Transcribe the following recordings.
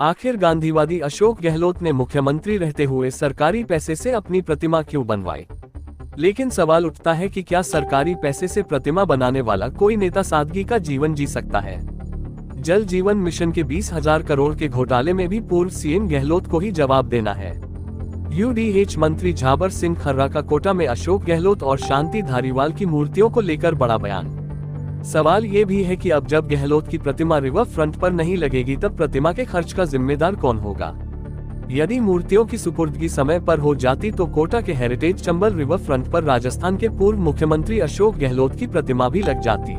आखिर गांधीवादी अशोक गहलोत ने मुख्यमंत्री रहते हुए सरकारी पैसे से अपनी प्रतिमा क्यों बनवाई? लेकिन सवाल उठता है कि क्या सरकारी पैसे से प्रतिमा बनाने वाला कोई नेता सादगी का जीवन जी सकता है? जल जीवन मिशन के 20,000 करोड़ के घोटाले में भी पूर्व सीएम गहलोत को ही जवाब देना है। यूडीएच मंत्री झाबर सिंह खर्रा का कोटा में अशोक गहलोत और शांति धारीवाल की मूर्तियों को लेकर बड़ा बयान। सवाल ये भी है कि अब जब गहलोत की प्रतिमा रिवर फ्रंट पर नहीं लगेगी तब प्रतिमा के खर्च का जिम्मेदार कौन होगा? यदि मूर्तियों की सुपुर्दगी समय पर हो जाती तो कोटा के हेरिटेज चंबल रिवर फ्रंट पर राजस्थान के पूर्व मुख्यमंत्री अशोक गहलोत की प्रतिमा भी लग जाती।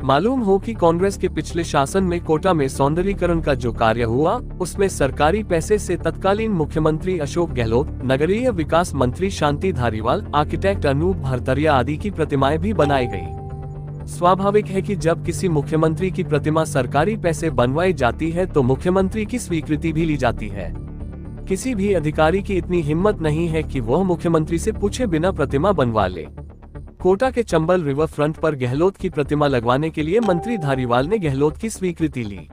मालूम हो कि कांग्रेस के पिछले शासन में कोटा में सौंदर्यीकरण का जो कार्य हुआ उसमें सरकारी पैसे से तत्कालीन मुख्यमंत्री अशोक गहलोत, नगरीय विकास मंत्री शांति धारीवाल, आर्किटेक्ट अनूप भरतरिया आदि की प्रतिमाएं भी बनाई गई। स्वाभाविक है कि जब किसी मुख्यमंत्री की प्रतिमा सरकारी पैसे बनवाई जाती है तो मुख्यमंत्री की स्वीकृति भी ली जाती है। किसी भी अधिकारी की इतनी हिम्मत नहीं है कि वह मुख्यमंत्री से पूछे बिना प्रतिमा बनवा ले। कोटा के चंबल रिवर फ्रंट पर गहलोत की प्रतिमा लगवाने के लिए मंत्री धारीवाल ने गहलोत की स्वीकृति ली।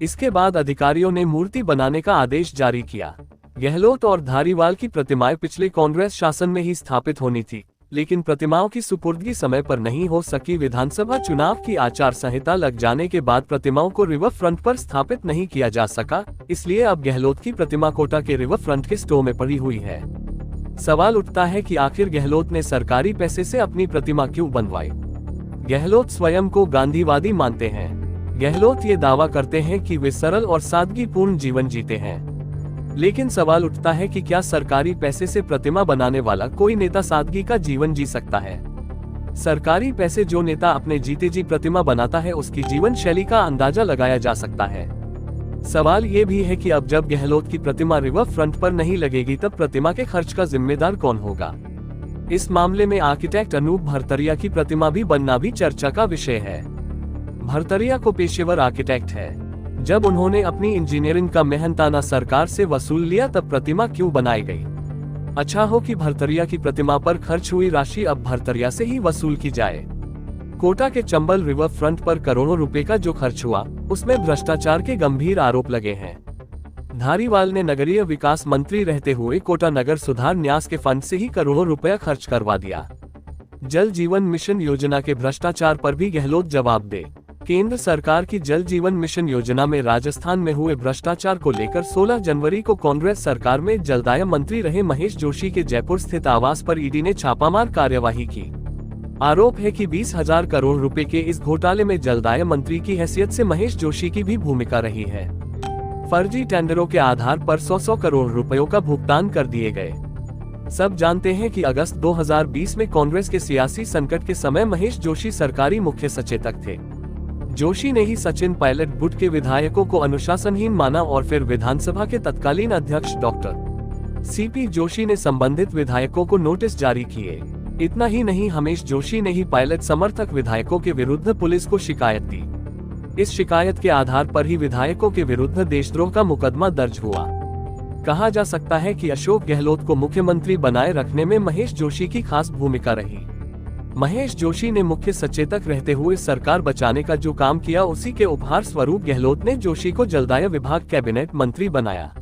इसके बाद अधिकारियों ने मूर्ति बनाने का आदेश जारी किया। गहलोत और धारीवाल की प्रतिमाएं पिछले कांग्रेस शासन में ही स्थापित होनी थी, लेकिन प्रतिमाओं की सुपुर्दगी समय पर नहीं हो सकी। विधानसभा चुनाव की आचार संहिता लग जाने के बाद प्रतिमाओं को रिवर फ्रंट पर स्थापित नहीं किया जा सका, इसलिए अब गहलोत की प्रतिमा कोटा के रिवर फ्रंट के स्टोर में पड़ी हुई है। सवाल उठता है कि आखिर गहलोत ने सरकारी पैसे से अपनी प्रतिमा क्यों बनवाई? गहलोत स्वयं को गांधीवादी मानते हैं। गहलोत ये दावा करते हैं कि वे सरल और सादगीपूर्ण जीवन जीते हैं। लेकिन सवाल उठता है कि क्या सरकारी पैसे से प्रतिमा बनाने वाला कोई नेता सादगी का जीवन जी सकता है? सरकारी पैसे जो नेता अपने जीते जी प्रतिमा बनाता है उसकी जीवन शैली का अंदाजा लगाया जा सकता है। सवाल ये भी है कि अब जब गहलोत की प्रतिमा रिवर फ्रंट पर नहीं लगेगी तब प्रतिमा के खर्च का जिम्मेदार कौन होगा? इस मामले में आर्किटेक्ट अनूप भरतरिया की प्रतिमा भी बनना भी चर्चा का विषय है। भरतरिया को पेशेवर आर्किटेक्ट है। जब उन्होंने अपनी इंजीनियरिंग का मेहनताना सरकार से वसूल लिया तब प्रतिमा क्यों बनाई गई? अच्छा हो कि भरतरिया की प्रतिमा पर खर्च हुई राशि अब भरतरिया से ही वसूल की जाए। कोटा के चंबल रिवर फ्रंट पर करोड़ों रुपए का जो खर्च हुआ उसमें भ्रष्टाचार के गंभीर आरोप लगे हैं। धारीवाल ने नगरीय विकास मंत्री रहते हुए कोटा नगर सुधार न्यास के फंड से ही करोड़ों रुपया खर्च करवा दिया। जल जीवन मिशन योजना के भ्रष्टाचार पर भी गहलोत जवाब दे। केंद्र सरकार की जल जीवन मिशन योजना में राजस्थान में हुए भ्रष्टाचार को लेकर 16 जनवरी को कांग्रेस सरकार में जलदाय मंत्री रहे महेश जोशी के जयपुर स्थित आवास पर ईडी ने छापामार कार्यवाही की। आरोप है कि 20,000 करोड़ रुपए के इस घोटाले में जलदाय मंत्री की हैसियत से महेश जोशी की भी भूमिका रही है। फर्जी टेंडरों के आधार पर 100 करोड़ रुपयों का भुगतान कर दिए गए। सब जानते हैं कि अगस्त 2020 में कांग्रेस के सियासी संकट के समय महेश जोशी सरकारी मुख्य सचेतक थे। जोशी ने ही सचिन पायलट गुट के विधायकों को अनुशासनहीन माना और फिर विधानसभा के तत्कालीन अध्यक्ष डॉक्टर सीपी जोशी ने संबंधित विधायकों को नोटिस जारी किए। इतना ही नहीं, महेश जोशी ने ही पायलट समर्थक विधायकों के विरुद्ध पुलिस को शिकायत दी। इस शिकायत के आधार पर ही विधायकों के विरुद्ध देशद्रोह का मुकदमा दर्ज हुआ। कहा जा सकता है कि अशोक गहलोत को मुख्यमंत्री बनाए रखने में महेश जोशी की खास भूमिका रही। महेश जोशी ने मुख्य सचेतक रहते हुए सरकार बचाने का जो काम किया उसी के उपहार स्वरूप गहलोत ने जोशी को जलदाय विभाग कैबिनेट मंत्री बनाया।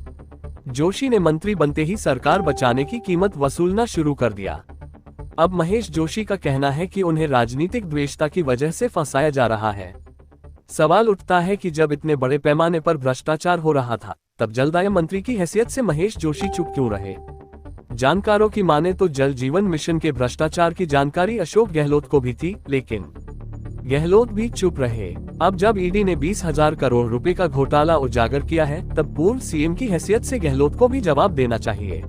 जोशी ने मंत्री बनते ही सरकार बचाने की कीमत वसूलना शुरू कर दिया। अब महेश जोशी का कहना है कि उन्हें राजनीतिक द्वेषता की वजह से फंसाया जा रहा है। सवाल उठता है कि जब इतने बड़े पैमाने पर भ्रष्टाचार हो रहा था तब जलदाय मंत्री की हैसियत से महेश जोशी चुप क्यों रहे? जानकारों की माने तो जल जीवन मिशन के भ्रष्टाचार की जानकारी अशोक गहलोत को भी थी, लेकिन गहलोत भी चुप रहे। अब जब ईडी ने 20,000 करोड़ रुपए का घोटाला उजागर किया है तब पूर्व सीएम की हैसियत से गहलोत को भी जवाब देना चाहिए।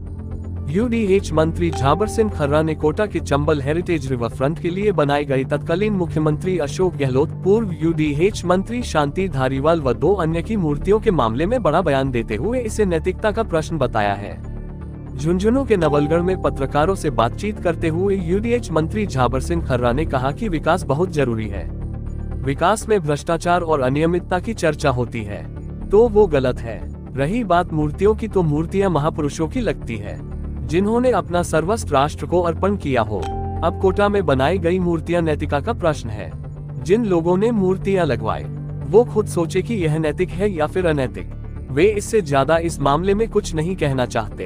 यूडीएच मंत्री झाबर सिंह खर्रा ने कोटा के चंबल हेरिटेज रिवर फ्रंट के लिए बनाई गई तत्कालीन मुख्यमंत्री अशोक गहलोत, पूर्व यूडीएच मंत्री शांति धारीवाल व 2 अन्य की मूर्तियों के मामले में बड़ा बयान देते हुए इसे नैतिकता का प्रश्न बताया है। झुंझुनू के नवलगढ़ में पत्रकारों से बातचीत करते हुए यूडीएच मंत्री झाबर सिंह खर्रा ने कहा कि विकास बहुत जरूरी है। विकास में भ्रष्टाचार और अनियमितता की चर्चा होती है तो वो गलत है। रही बात मूर्तियों की, तो मूर्तियां महापुरुषों की लगती है जिन्होंने अपना सर्वस्व राष्ट्र को अर्पण किया हो। अब कोटा में बनाई गई मूर्तियां नैतिकता का प्रश्न है। जिन लोगों ने मूर्तियां लगवाए वो खुद सोचे कि यह नैतिक है या फिर अनैतिक। वे इससे ज्यादा इस मामले में कुछ नहीं कहना चाहते।